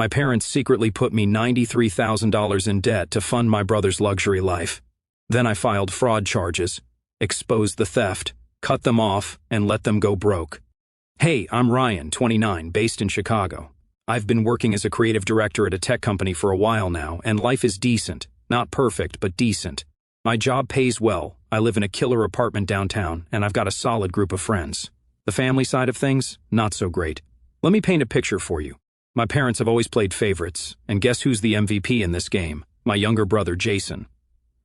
My parents secretly put me $93,000 in debt to fund my brother's luxury life. Then I filed fraud charges, exposed the theft, cut them off, and let them go broke. Hey, I'm Ryan, 29, based in Chicago. I've been working as a creative director at a tech company for a while now, and life is decent. Not perfect, but decent. My job pays well, I live in a killer apartment downtown, and I've got a solid group of friends. The family side of things, not so great. Let me paint a picture for you. My parents have always played favorites, and guess who's the MVP in this game? My younger brother, Jason.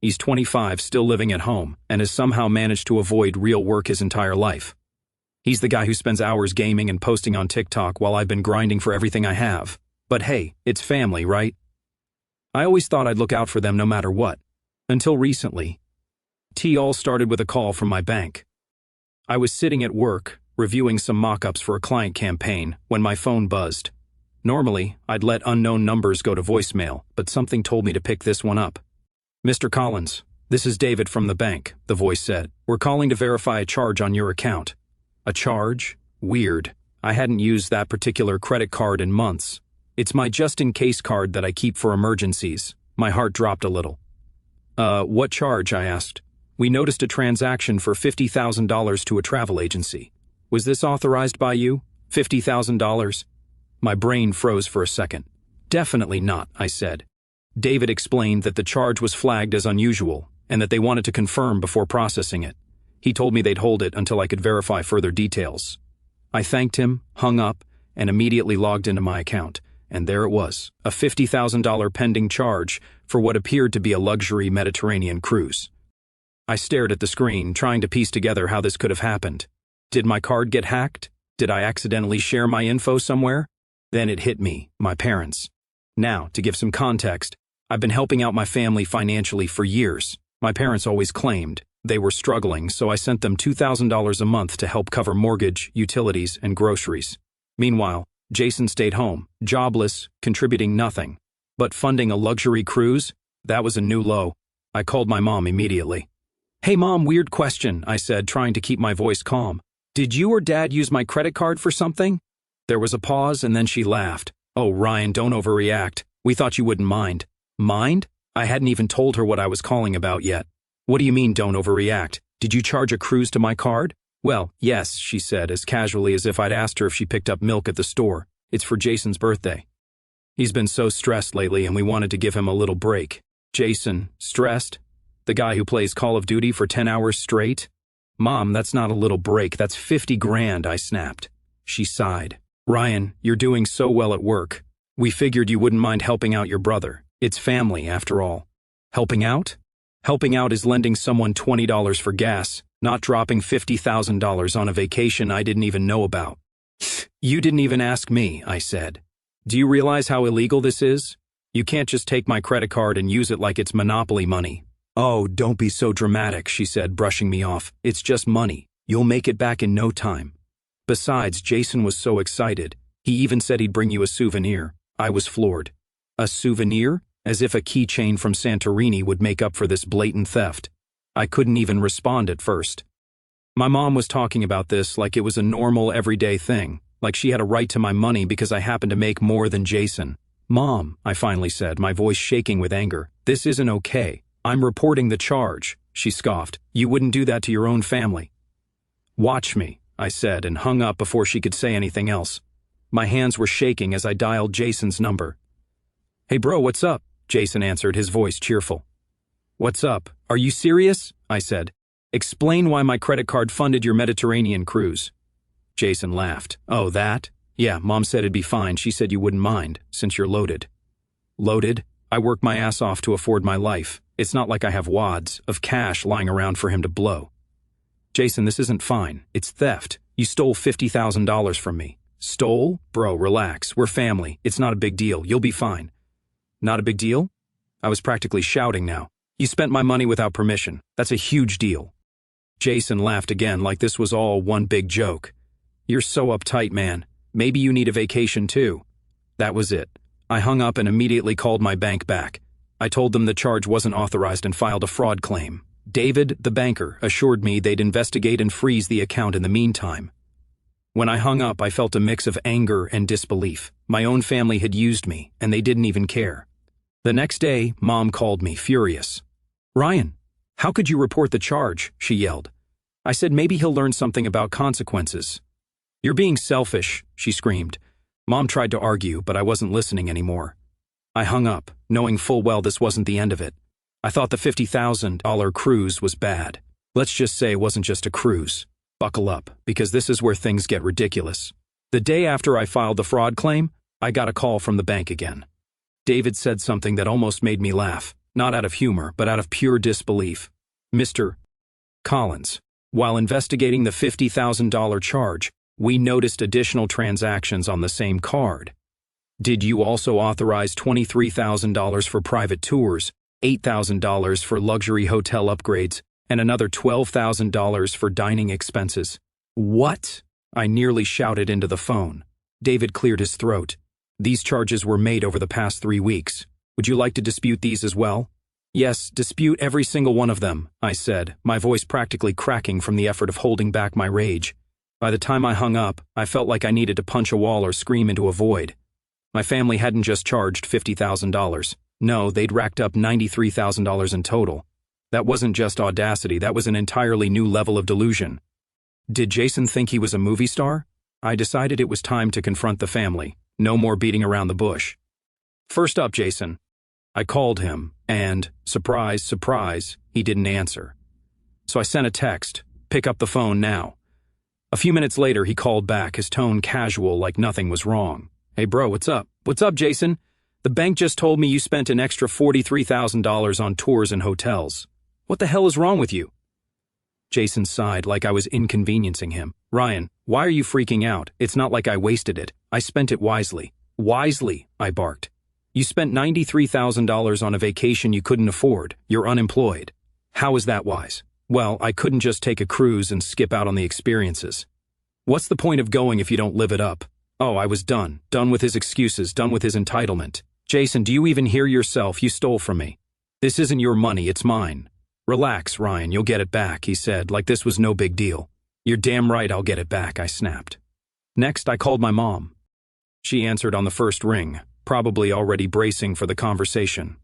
He's 25, still living at home, and has somehow managed to avoid real work his entire life. He's the guy who spends hours gaming and posting on TikTok while I've been grinding for everything I have. But hey, it's family, right? I always thought I'd look out for them no matter what. Until recently. It all started with a call from my bank. I was sitting at work, reviewing some mock-ups for a client campaign, when my phone buzzed. Normally, I'd let unknown numbers go to voicemail, but something told me to pick this one up. Mr. Collins, this is David from the bank, the voice said. We're calling to verify a charge on your account. A charge? Weird. I hadn't used that particular credit card in months. It's my just-in-case card that I keep for emergencies. My heart dropped a little. What charge? I asked. We noticed a transaction for $50,000 to a travel agency. Was this authorized by you? $50,000? My brain froze for a second. Definitely not, I said. David explained that the charge was flagged as unusual and that they wanted to confirm before processing it. He told me they'd hold it until I could verify further details. I thanked him, hung up, and immediately logged into my account. And there it was, a $50,000 pending charge for what appeared to be a luxury Mediterranean cruise. I stared at the screen, trying to piece together how this could have happened. Did my card get hacked? Did I accidentally share my info somewhere? Then it hit me, my parents. Now, to give some context, I've been helping out my family financially for years. My parents always claimed they were struggling, so I sent them $2,000 a month to help cover mortgage, utilities, and groceries. Meanwhile, Jason stayed home, jobless, contributing nothing. But funding a luxury cruise? That was a new low. I called my mom immediately. Hey mom, weird question, I said, trying to keep my voice calm. Did you or dad use my credit card for something? There was a pause and then she laughed. Oh Ryan, don't overreact. We thought you wouldn't mind. Mind? I hadn't even told her what I was calling about yet. What do you mean don't overreact? Did you charge a cruise to my card? Well, yes, she said, as casually as if I'd asked her if she picked up milk at the store. It's for Jason's birthday. He's been so stressed lately and we wanted to give him a little break. Jason, stressed? The guy who plays Call of Duty for 10 hours straight? Mom, that's not a little break, that's 50 grand, I snapped. She sighed. Ryan, you're doing so well at work. We figured you wouldn't mind helping out your brother. It's family, after all. Helping out? Helping out is lending someone $20 for gas, not dropping $50,000 on a vacation I didn't even know about. You didn't even ask me, I said. Do you realize how illegal this is? You can't just take my credit card and use it like it's monopoly money. Oh, don't be so dramatic, she said, brushing me off. It's just money. You'll make it back in no time. Besides, Jason was so excited. He even said he'd bring you a souvenir. I was floored. A souvenir? As if a keychain from Santorini would make up for this blatant theft. I couldn't even respond at first. My mom was talking about this like it was a normal, everyday thing, like she had a right to my money because I happened to make more than Jason. Mom, I finally said, my voice shaking with anger, this isn't okay. I'm reporting the charge, she scoffed. You wouldn't do that to your own family. Watch me, I said, and hung up before she could say anything else. My hands were shaking as I dialed Jason's number. Hey bro, what's up? Jason answered, his voice cheerful. What's up? Are you serious? I said. Explain why my credit card funded your Mediterranean cruise. Jason laughed. Oh, that? Yeah, Mom said it'd be fine. She said you wouldn't mind, since you're loaded. Loaded? I work my ass off to afford my life. It's not like I have wads of cash lying around for him to blow. Jason, this isn't fine. It's theft. You stole $50,000 from me. Stole? Bro, relax. We're family. It's not a big deal. You'll be fine. Not a big deal? I was practically shouting now. You spent my money without permission. That's a huge deal. Jason laughed again like this was all one big joke. You're so uptight, man. Maybe you need a vacation too. That was it. I hung up and immediately called my bank back. I told them the charge wasn't authorized and filed a fraud claim. David, the banker, assured me they'd investigate and freeze the account in the meantime. When I hung up, I felt a mix of anger and disbelief. My own family had used me, and they didn't even care. The next day, Mom called me, furious. "Ryan, how could you report the charge?" she yelled. I said maybe he'll learn something about consequences. "You're being selfish," she screamed. Mom tried to argue, but I wasn't listening anymore. I hung up, knowing full well this wasn't the end of it. I thought the $50,000 cruise was bad. Let's just say it wasn't just a cruise. Buckle up, because this is where things get ridiculous. The day after I filed the fraud claim, I got a call from the bank again. David said something that almost made me laugh, not out of humor, but out of pure disbelief. "Mr. Collins, while investigating the $50,000 charge, we noticed additional transactions on the same card. Did you also authorize $23,000 for private tours, $8,000 for luxury hotel upgrades, and another $12,000 for dining expenses?" "What?" I nearly shouted into the phone. David cleared his throat. "These charges were made over the past 3 weeks. Would you like to dispute these as well?" "Yes, dispute every single one of them," I said, my voice practically cracking from the effort of holding back my rage. By the time I hung up, I felt like I needed to punch a wall or scream into a void. My family hadn't just charged $50,000. No, they'd racked up $93,000 in total. That wasn't just audacity, that was an entirely new level of delusion. Did Jason think he was a movie star? I decided it was time to confront the family. No more beating around the bush. "First up, Jason." I called him, and, surprise, surprise, he didn't answer. So I sent a text, "Pick up the phone now." A few minutes later, he called back, his tone casual, like nothing was wrong. "Hey bro, what's up?" "What's up, Jason? The bank just told me you spent an extra $43,000 on tours and hotels. What the hell is wrong with you?" Jason sighed like I was inconveniencing him. "Ryan, why are you freaking out? It's not like I wasted it. I spent it wisely." "Wisely," I barked. "You spent $93,000 on a vacation you couldn't afford. You're unemployed. How is that wise?" "Well, I couldn't just take a cruise and skip out on the experiences." "What's the point of going if you don't live it up?" Oh, I was done. Done with his excuses, done with his entitlement. "Jason, do you even hear yourself? You stole from me. This isn't your money, it's mine." "Relax, Ryan, you'll get it back," he said, like this was no big deal. "You're damn right I'll get it back," I snapped. Next, I called my mom. She answered on the first ring, probably already bracing for the conversation.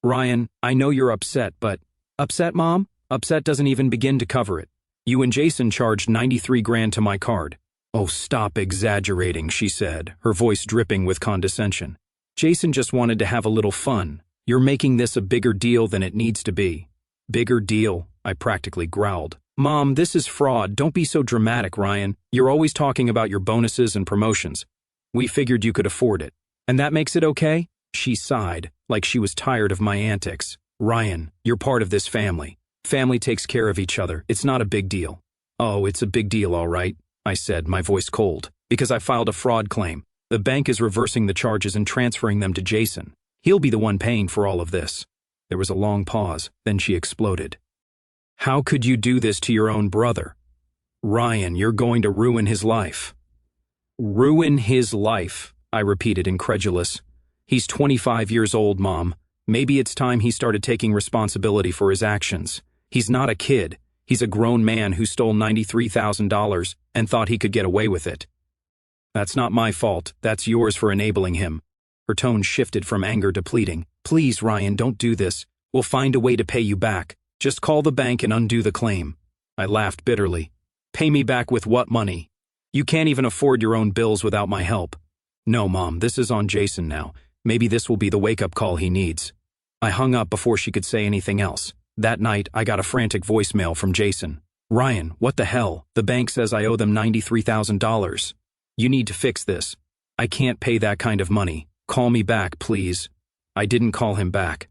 "Ryan, I know you're upset, but..." "Upset, Mom? Upset doesn't even begin to cover it. You and Jason charged $93,000 to my card." "Oh, stop exaggerating," she said, her voice dripping with condescension. "Jason just wanted to have a little fun. You're making this a bigger deal than it needs to be." "Bigger deal?" I practically growled. "Mom, this is fraud. Don't be so dramatic, Ryan. You're always talking about your bonuses and promotions. We figured you could afford it. And that makes it okay?" She sighed, like she was tired of my antics. "Ryan, you're part of this family. Family takes care of each other. It's not a big deal." "Oh, it's a big deal, all right," I said, my voice cold. "Because I filed a fraud claim. The bank is reversing the charges and transferring them to Jason. He'll be the one paying for all of this." There was a long pause, then she exploded. "How could you do this to your own brother? Ryan, you're going to ruin his life." "Ruin his life," I repeated, incredulous. "He's 25 years old, Mom. Maybe it's time he started taking responsibility for his actions. He's not a kid. He's a grown man who stole $93,000 and thought he could get away with it." "That's not my fault. That's yours for enabling him." Her tone shifted from anger to pleading. "Please, Ryan, don't do this. We'll find a way to pay you back. Just call the bank and undo the claim." I laughed bitterly. "Pay me back with what money? You can't even afford your own bills without my help." "No, Mom, this is on Jason now. Maybe this will be the wake-up call he needs." I hung up before she could say anything else. That night, I got a frantic voicemail from Jason. "Ryan, what the hell? The bank says I owe them $93,000. You need to fix this. I can't pay that kind of money. Call me back, please." I didn't call him back.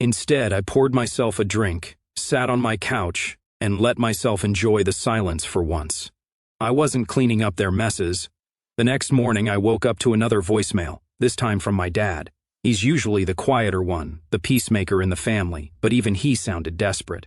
Instead, I poured myself a drink, sat on my couch, and let myself enjoy the silence for once. I wasn't cleaning up their messes. The next morning, I woke up to another voicemail, this time from my dad. He's usually the quieter one, the peacemaker in the family, but even he sounded desperate.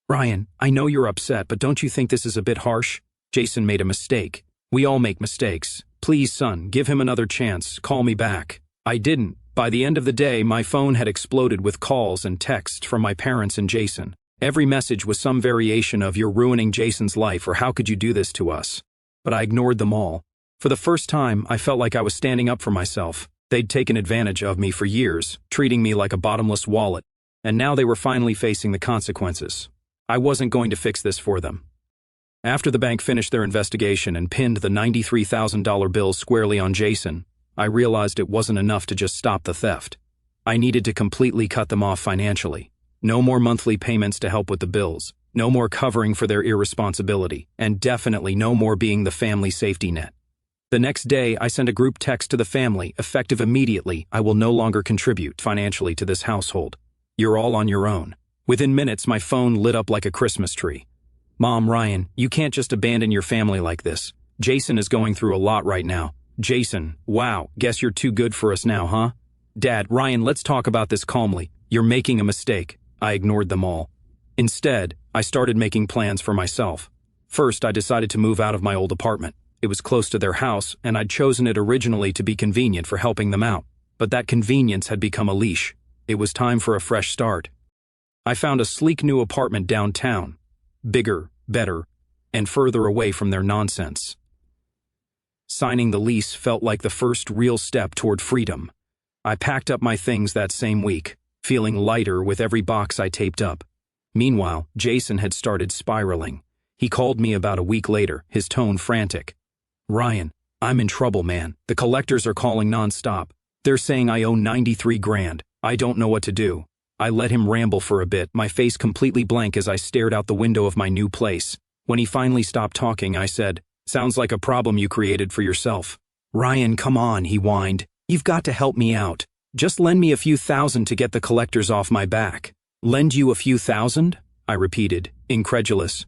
"Ryan, I know you're upset, but don't you think this is a bit harsh? Jason made a mistake. We all make mistakes. Please, son, give him another chance. Call me back." I didn't. By the end of the day, my phone had exploded with calls and texts from my parents and Jason. Every message was some variation of "You're ruining Jason's life," or "How could you do this to us?" but I ignored them all. For the first time, I felt like I was standing up for myself. They'd taken advantage of me for years, treating me like a bottomless wallet, and now they were finally facing the consequences. I wasn't going to fix this for them. After the bank finished their investigation and pinned the $93,000 bill squarely on Jason, I realized it wasn't enough to just stop the theft. I needed to completely cut them off financially. No more monthly payments to help with the bills, no more covering for their irresponsibility, and definitely no more being the family safety net. The next day, I sent a group text to the family, effective immediately. I will no longer contribute financially to this household. You're all on your own. Within minutes, my phone lit up like a Christmas tree. Mom, Ryan, you can't just abandon your family like this. Jason is going through a lot right now. Jason, wow, guess you're too good for us now, huh? Dad, Ryan, let's talk about this calmly. You're making a mistake. I ignored them all. Instead, I started making plans for myself. First, I decided to move out of my old apartment. It was close to their house, and I'd chosen it originally to be convenient for helping them out. But that convenience had become a leash. It was time for a fresh start. I found a sleek new apartment downtown. Bigger, better, and further away from their nonsense. Signing the lease felt like the first real step toward freedom. I packed up my things that same week, feeling lighter with every box I taped up. Meanwhile, Jason had started spiraling. He called me about a week later, his tone frantic. Ryan, I'm in trouble, man. The collectors are calling nonstop. They're saying I owe 93 grand. I don't know what to do. I let him ramble for a bit, my face completely blank as I stared out the window of my new place. When he finally stopped talking, I said, sounds like a problem you created for yourself. Ryan, come on, he whined. You've got to help me out. Just lend me a few thousand to get the collectors off my back. Lend you a few thousand? I repeated, incredulous.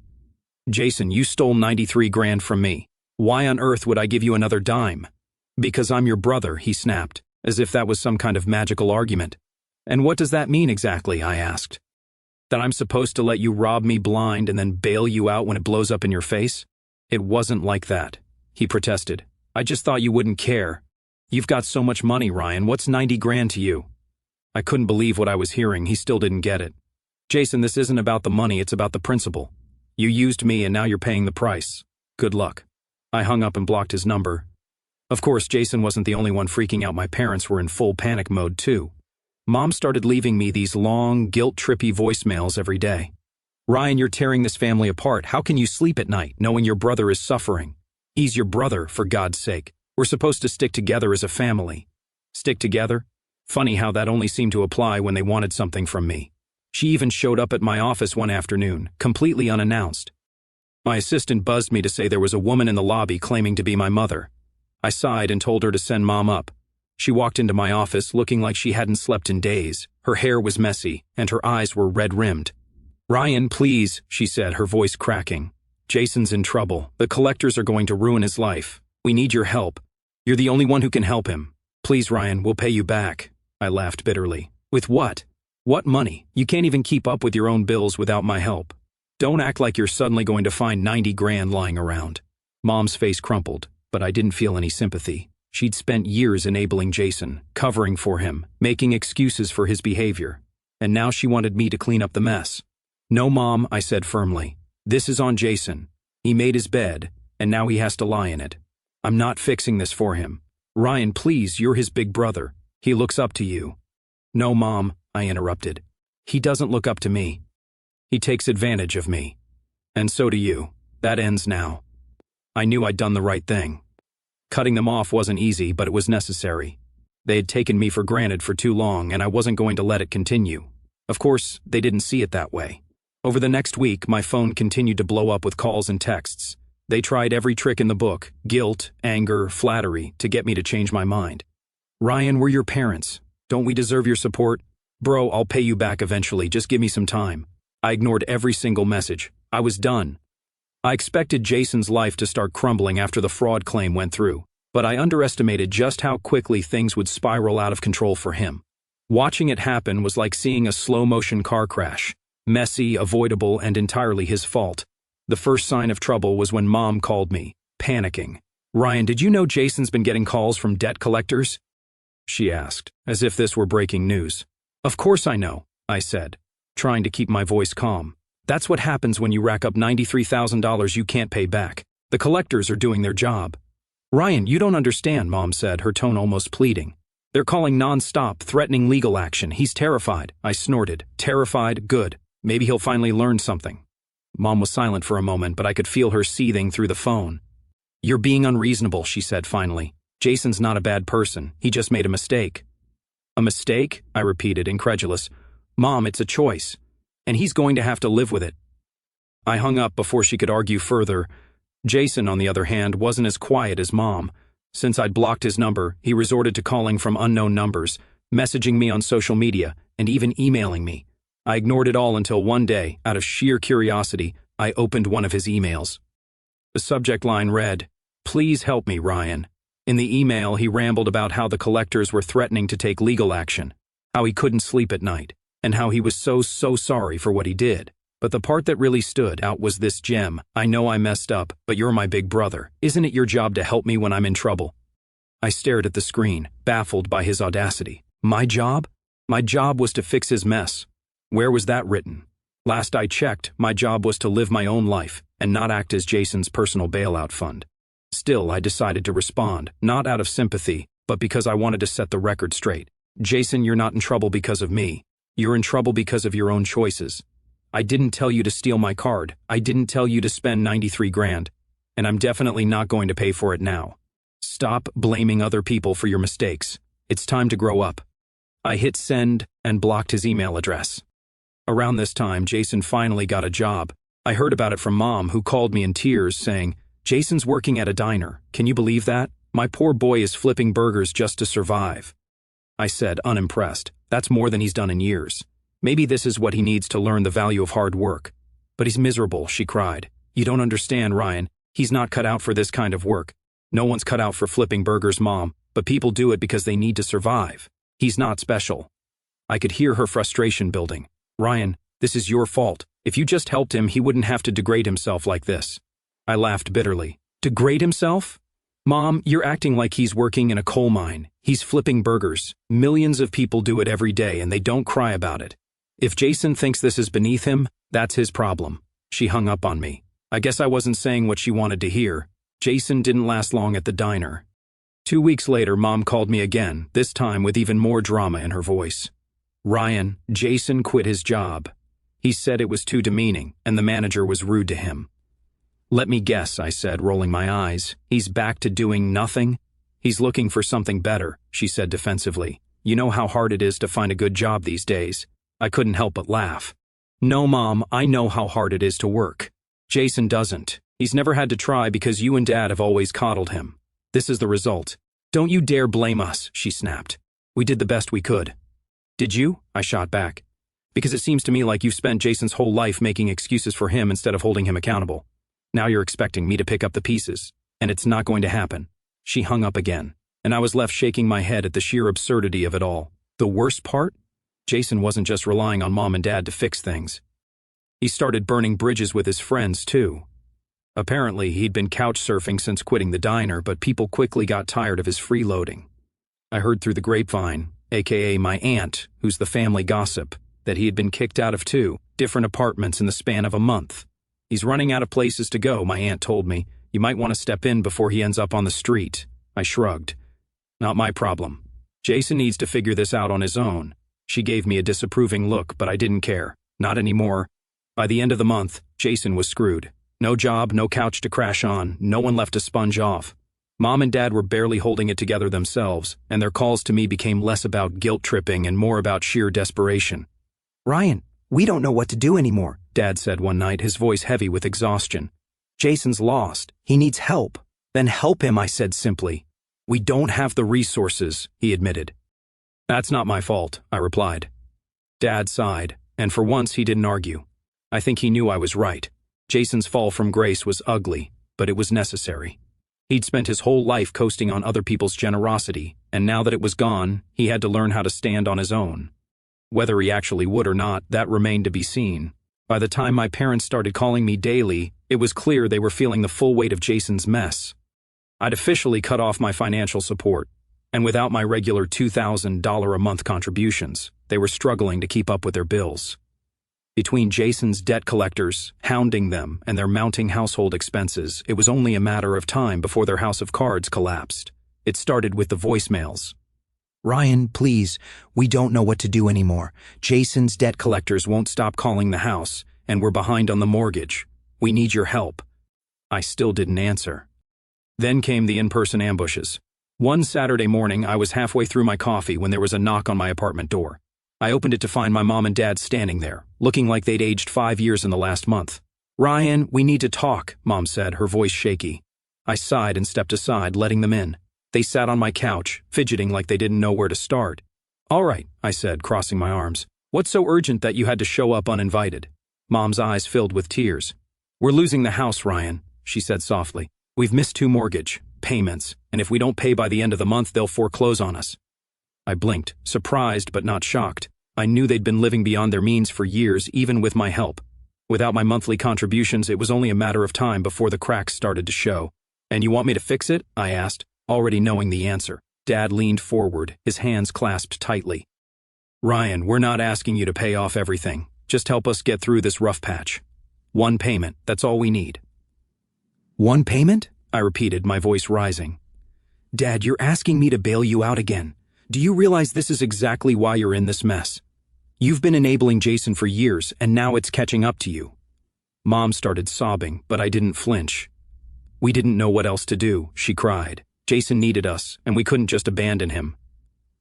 Jason, you stole 93 grand from me. Why on earth would I give you another dime? Because I'm your brother, he snapped, as if that was some kind of magical argument. And what does that mean exactly, I asked. That I'm supposed to let you rob me blind and then bail you out when it blows up in your face? It wasn't like that, he protested. I just thought you wouldn't care. You've got so much money, Ryan. What's 90 grand to you? I couldn't believe what I was hearing. He still didn't get it. Jason, this isn't about the money, it's about the principle. You used me and now you're paying the price. Good luck. I hung up and blocked his number. Of course, Jason wasn't the only one freaking out. My parents were in full panic mode too. Mom started leaving me these long, guilt-trippy voicemails every day. Ryan, you're tearing this family apart. How can you sleep at night knowing your brother is suffering? He's your brother, for God's sake. We're supposed to stick together as a family. Stick together? Funny how that only seemed to apply when they wanted something from me. She even showed up at my office one afternoon, completely unannounced. My assistant buzzed me to say there was a woman in the lobby claiming to be my mother. I sighed and told her to send Mom up. She walked into my office looking like she hadn't slept in days. Her hair was messy, and her eyes were red-rimmed. Ryan, please, she said, her voice cracking. Jason's in trouble. The collectors are going to ruin his life. We need your help. You're the only one who can help him. Please, Ryan, we'll pay you back. I laughed bitterly. With what? What money? You can't even keep up with your own bills without my help. Don't act like you're suddenly going to find 90 grand lying around. Mom's face crumpled, but I didn't feel any sympathy. She'd spent years enabling Jason, covering for him, making excuses for his behavior. And now she wanted me to clean up the mess. No, Mom, I said firmly. This is on Jason. He made his bed, and now he has to lie in it. I'm not fixing this for him. Ryan, please, you're his big brother. He looks up to you. No, Mom, I interrupted. He doesn't look up to me. He takes advantage of me. And so do you. That ends now. I knew I'd done the right thing. Cutting them off wasn't easy, but it was necessary. They had taken me for granted for too long, and I wasn't going to let it continue. Of course, they didn't see it that way. Over the next week, my phone continued to blow up with calls and texts. They tried every trick in the book, guilt, anger, flattery, to get me to change my mind. Ryan, we're your parents. Don't we deserve your support? Bro, I'll pay you back eventually, just give me some time. I ignored every single message. I was done. I expected Jason's life to start crumbling after the fraud claim went through, but I underestimated just how quickly things would spiral out of control for him. Watching it happen was like seeing a slow-motion car crash. Messy, avoidable, and entirely his fault. The first sign of trouble was when Mom called me, panicking. Ryan, did you know Jason's been getting calls from debt collectors? She asked, as if this were breaking news. Of course I know, I said, trying to keep my voice calm. That's what happens when you rack up $93,000 you can't pay back. The The collectors are doing their job. Ryan, you don't understand, Mom said, her tone almost pleading. They're calling non-stop, threatening legal action. He's terrified. I snorted. Terrified? Good. Maybe he'll finally learn something. Mom was silent for a moment, but I could feel her seething through the phone. You're being unreasonable, she said finally. Jason's not a bad person. He just made a mistake. A mistake? I repeated, incredulous. Mom, it's a choice. And he's going to have to live with it. I hung up before she could argue further. Jason, on the other hand, wasn't as quiet as Mom. Since I'd blocked his number, he resorted to calling from unknown numbers, messaging me on social media, and even emailing me. I ignored it all until one day, out of sheer curiosity, I opened one of his emails. The subject line read, "Please help me, Ryan." In the email, he rambled about how the collectors were threatening to take legal action, how he couldn't sleep at night, and how he was so sorry for what he did. But the part that really stood out was this gem. I know I messed up, but you're my big brother. Isn't it your job to help me when I'm in trouble? I stared at the screen, baffled by his audacity. My job? My job was to fix his mess. Where was that written? Last I checked, my job was to live my own life and not act as Jason's personal bailout fund. Still, I decided to respond, not out of sympathy, but because I wanted to set the record straight. Jason, you're not in trouble because of me. You're in trouble because of your own choices. I didn't tell you to steal my card. I didn't tell you to spend 93 grand. And I'm definitely not going to pay for it now. Stop blaming other people for your mistakes. It's time to grow up. I hit send and blocked his email address. Around this time, Jason finally got a job. I heard about it from Mom, who called me in tears, saying, Jason's working at a diner. Can you believe that? My poor boy is flipping burgers just to survive. I said, unimpressed. That's more than he's done in years. Maybe this is what he needs to learn the value of hard work. But he's miserable, she cried. You don't understand, Ryan. He's not cut out for this kind of work. No one's cut out for flipping burgers, Mom, but people do it because they need to survive. He's not special. I could hear her frustration building. Ryan, this is your fault. If you just helped him, he wouldn't have to degrade himself like this. I laughed bitterly. Degrade himself? Mom, you're acting like he's working in a coal mine. He's flipping burgers. Millions of people do it every day and they don't cry about it. If Jason thinks this is beneath him, that's his problem. She hung up on me. I guess I wasn't saying what she wanted to hear. Jason didn't last long at the diner. 2 weeks later, Mom called me again, this time with even more drama in her voice. Ryan, Jason quit his job. He said it was too demeaning, and the manager was rude to him. Let me guess, I said, rolling my eyes. He's back to doing nothing? He's looking for something better, she said defensively. You know how hard it is to find a good job these days. I couldn't help but laugh. No, Mom, I know how hard it is to work. Jason doesn't. He's never had to try because you and Dad have always coddled him. This is the result. Don't you dare blame us, she snapped. We did the best we could. Did you? I shot back. Because it seems to me like you've spent Jason's whole life making excuses for him instead of holding him accountable. Now you're expecting me to pick up the pieces, and it's not going to happen. She hung up again, and I was left shaking my head at the sheer absurdity of it all. The worst part? Jason wasn't just relying on Mom and Dad to fix things. He started burning bridges with his friends, too. Apparently, he'd been couch surfing since quitting the diner, but people quickly got tired of his freeloading. I heard through the grapevine, aka my aunt, who's the family gossip, that he had been kicked out of 2 different apartments in the span of a month. He's running out of places to go, my aunt told me. You might want to step in before he ends up on the street. I shrugged. Not my problem. Jason needs to figure this out on his own. She gave me a disapproving look, but I didn't care. Not anymore. By the end of the month, Jason was screwed. No job, no couch to crash on, no one left to sponge off. Mom and Dad were barely holding it together themselves, and their calls to me became less about guilt-tripping and more about sheer desperation. Ryan, we don't know what to do anymore, Dad said one night, his voice heavy with exhaustion. Jason's lost. He needs help. Then help him, I said simply. We don't have the resources, he admitted. That's not my fault, I replied. Dad sighed, and for once he didn't argue. I think he knew I was right. Jason's fall from grace was ugly, but it was necessary. He'd spent his whole life coasting on other people's generosity, and now that it was gone, he had to learn how to stand on his own. Whether he actually would or not, that remained to be seen. By the time my parents started calling me daily, it was clear they were feeling the full weight of Jason's mess. I'd officially cut off my financial support, and without my regular $2,000 a month contributions, they were struggling to keep up with their bills. Between Jason's debt collectors, hounding them, and their mounting household expenses, it was only a matter of time before their house of cards collapsed. It started with the voicemails. Ryan, please, we don't know what to do anymore. Jason's debt Collectors won't stop calling the house, and we're behind on the mortgage. We need your help. I still didn't answer. Then came the in-person ambushes. One Saturday morning, I was halfway through my coffee when there was a knock on my apartment door. I opened it to find my mom and dad standing there, looking like they'd aged 5 years in the last month. "Ryan, we need to talk," Mom said, her voice shaky. I sighed and stepped aside, letting them in. They sat on my couch, fidgeting like they didn't know where to start. "All right," I said, crossing my arms. "What's so urgent that you had to show up uninvited?" Mom's eyes filled with tears. "We're losing the house, Ryan," she said softly. "We've missed 2 mortgage payments, and if we don't pay by the end of the month, they'll foreclose on us." I blinked, surprised but not shocked. I knew they'd been living beyond their means for years, even with my help. Without my monthly contributions, it was only a matter of time before the cracks started to show. "And you want me to fix it?" I asked, already knowing the answer. Dad leaned forward, his hands clasped tightly. "Ryan, we're not asking you to pay off everything. Just help us get through this rough patch. 1 payment, that's all we need." "1 payment?" I repeated, my voice rising. "Dad, you're asking me to bail you out again. Do you realize This is exactly why you're in this mess. You've been enabling Jason for years, and now it's catching up to you." Mom started sobbing, but I didn't flinch. "We didn't know what else to do," she cried. "Jason needed us, and we couldn't just abandon him.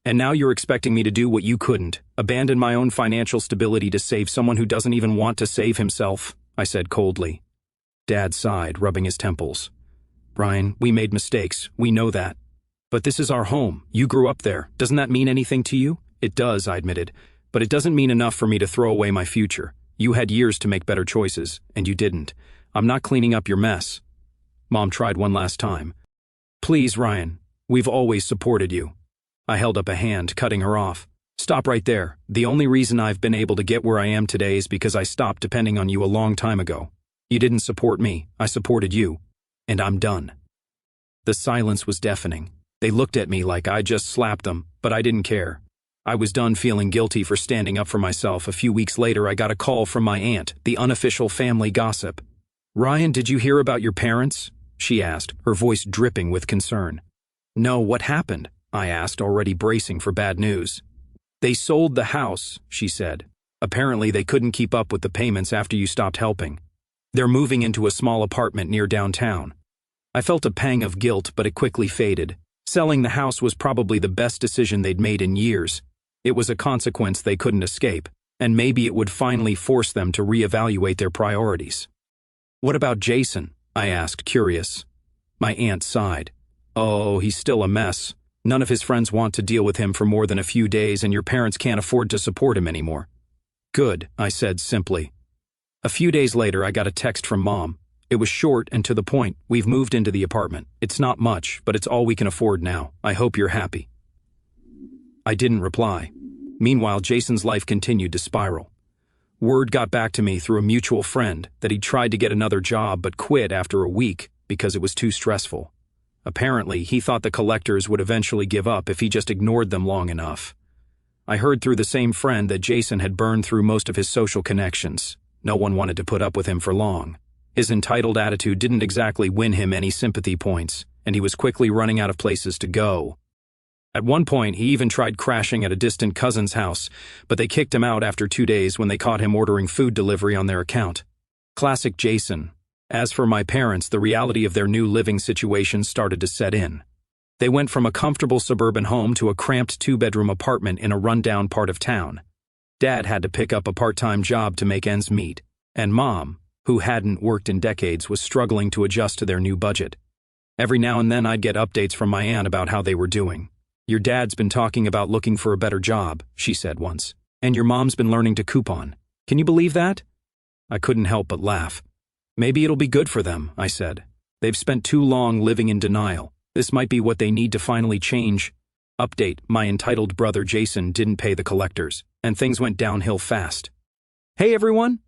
And now you're expecting me to do what you couldn't, abandon my own financial stability to save someone who doesn't even want to save himself," I said coldly. Dad sighed, rubbing his temples. "Ryan, we made mistakes, we know that. But this is our home. You grew up there. Doesn't that mean anything to you?" "It does," I admitted. "But it doesn't mean enough for me to throw away my future. You had years to make better choices, and you didn't. I'm not cleaning up your mess." Mom tried one last time. "Please, Ryan, we've always supported you." I held up a hand, cutting her off. "Stop right there. The only reason I've been able to get where I am today is because I stopped depending on you a long time ago. You didn't support me, I supported you. And I'm done." The silence was deafening. They looked at me like I just slapped them, but I didn't care. I was done feeling guilty for standing up for myself. A few weeks later, I got a call from my aunt, the unofficial family gossip. "Ryan, did you hear about your parents?" she asked, her voice dripping with concern. "No, what happened?" I asked, already bracing for bad news. "They sold the house," she said. "Apparently they couldn't keep up with the payments after you stopped helping. They're moving into a small apartment near downtown." I felt a pang of guilt, but it quickly faded. Selling the house was probably the best decision they'd made in years. It was a consequence they couldn't escape, and maybe it would finally force them to reevaluate their priorities. "What about Jason?" I asked, curious. My aunt sighed. "Oh, he's still a mess. None of his friends want to deal with him for more than a few days, and your parents can't afford to support him anymore." "Good," I said simply. A few days later, I got a text from Mom. It was short and to the point. "We've moved into the apartment. It's not much, but it's all we can afford now. I hope you're happy." I didn't reply. Meanwhile, Jason's life continued to spiral. Word got back to me through a mutual friend that he'd tried to get another job but quit after a week because it was too stressful. Apparently, he thought the collectors would eventually give up if he just ignored them long enough. I heard through the same friend that Jason had burned through most of his social connections. No one wanted to put up with him for long. His entitled attitude didn't exactly win him any sympathy points, and he was quickly running out of places to go. At one point, he even tried crashing at a distant cousin's house, but they kicked him out after 2 days when they caught him ordering food delivery on their account. Classic Jason. As for my parents, the reality of their new living situation started to set in. They went from a comfortable suburban home to a cramped 2-bedroom apartment in a rundown part of town. Dad had to pick up a part-time job to make ends meet, and Mom, who hadn't worked in decades, was struggling to adjust to their new budget. Every now and then I'd get updates from my aunt about how they were doing. "Your dad's been talking about looking for a better job," she said once. "And your mom's been learning to coupon. Can you believe that?" I couldn't help but laugh. "Maybe it'll be good for them," I said. "They've spent too long living in denial. This might be what they need to finally change." Update: my entitled brother Jason didn't pay the collectors, and things went downhill fast. Hey everyone!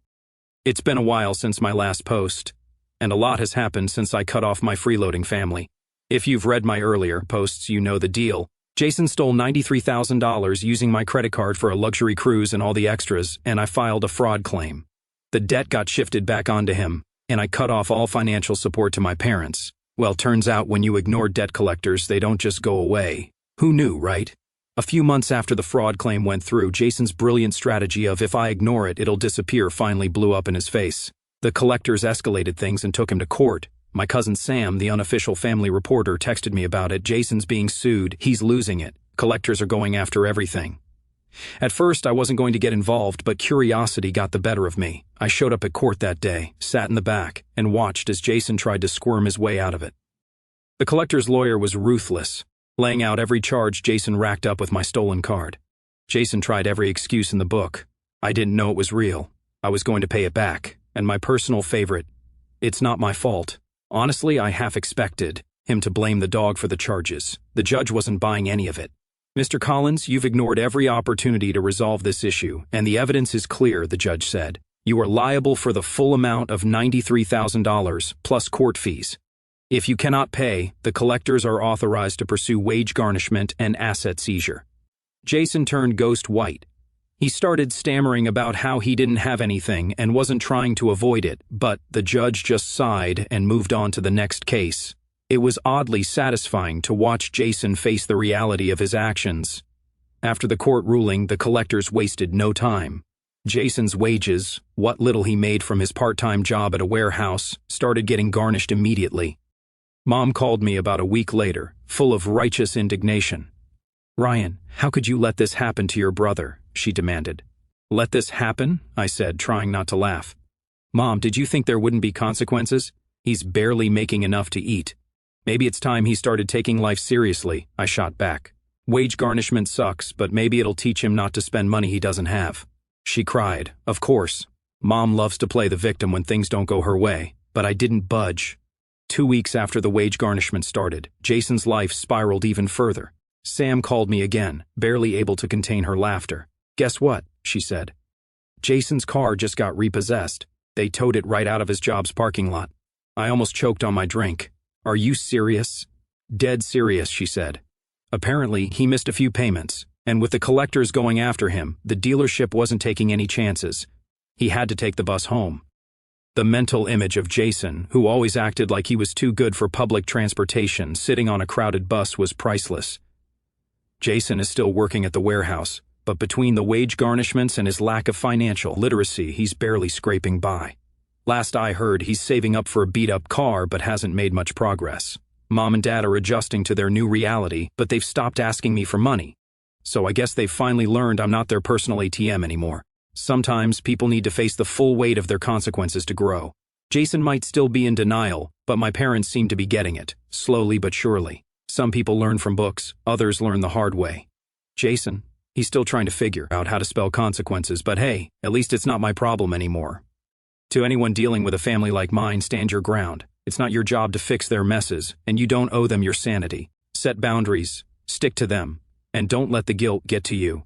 It's been a while since my last post, and a lot has happened since I cut off my freeloading family. If you've read my earlier posts, you know the deal. Jason stole $93,000 using my credit card for a luxury cruise and all the extras, and I filed a fraud claim. The debt got shifted back onto him, and I cut off all financial support to my parents. Well, turns out when you ignore debt collectors, they don't just go away. Who knew, right? A few months after the fraud claim went through, Jason's brilliant strategy of if I ignore it, it'll disappear finally blew up in his face. The collectors escalated things and took him to court. My cousin Sam, the unofficial family reporter, texted me about it. Jason's being sued. He's losing it. Collectors are going after everything. At first, I wasn't going to get involved, but curiosity got the better of me. I showed up at court that day, sat in the back, and watched as Jason tried to squirm his way out of it. The collector's lawyer was ruthless, laying out every charge Jason racked up with my stolen card. Jason tried every excuse in the book. I didn't know it was real. I was going to pay it back. And my personal favorite, it's not my fault. Honestly, I half expected him to blame the dog for the charges. The judge wasn't buying any of it. Mr. Collins, you've ignored every opportunity to resolve this issue, and the evidence is clear, the judge said. You are liable for the full amount of $93,000 plus court fees. If you cannot pay, the collectors are authorized to pursue wage garnishment and asset seizure. Jason turned ghost white. He started stammering about how he didn't have anything and wasn't trying to avoid it, but the judge just sighed and moved on to the next case. It was oddly satisfying to watch Jason face the reality of his actions. After the court ruling, the collectors wasted no time. Jason's wages, what little he made from his part-time job at a warehouse, started getting garnished immediately. Mom called me about a week later, full of righteous indignation. "Ryan, how could you let this happen to your brother?" she demanded. "Let this happen?" I said, trying not to laugh. "Mom, did you think there wouldn't be consequences? He's barely making enough to eat. Maybe it's time he started taking life seriously," I shot back. "Wage garnishment sucks, but maybe it'll teach him not to spend money he doesn't have." She cried. Of course. Mom loves to play the victim when things don't go her way, but I didn't budge. 2 weeks after the wage garnishment started, Jason's life spiraled even further. Sam called me again, barely able to contain her laughter. "Guess what?" she said. "Jason's car just got repossessed. They towed it right out of his job's parking lot." I almost choked on my drink. "Are you serious?" "Dead serious," she said. Apparently, he missed a few payments, and with the collectors going after him, the dealership wasn't taking any chances. He had to take the bus home. The mental image of Jason, who always acted like he was too good for public transportation, sitting on a crowded bus was priceless. Jason is still working at the warehouse, but between the wage garnishments and his lack of financial literacy, he's barely scraping by. Last I heard, he's saving up for a beat-up car but hasn't made much progress. Mom and Dad are adjusting to their new reality, but they've stopped asking me for money. So I guess they've finally learned I'm not their personal ATM anymore. Sometimes people need to face the full weight of their consequences to grow. Jason might still be in denial, but my parents seem to be getting it, slowly but surely. Some people learn from books, others learn the hard way. Jason, he's still trying to figure out how to spell consequences, but hey, at least it's not my problem anymore. To anyone dealing with a family like mine, stand your ground. It's not your job to fix their messes, and you don't owe them your sanity. Set boundaries, stick to them, and don't let the guilt get to you.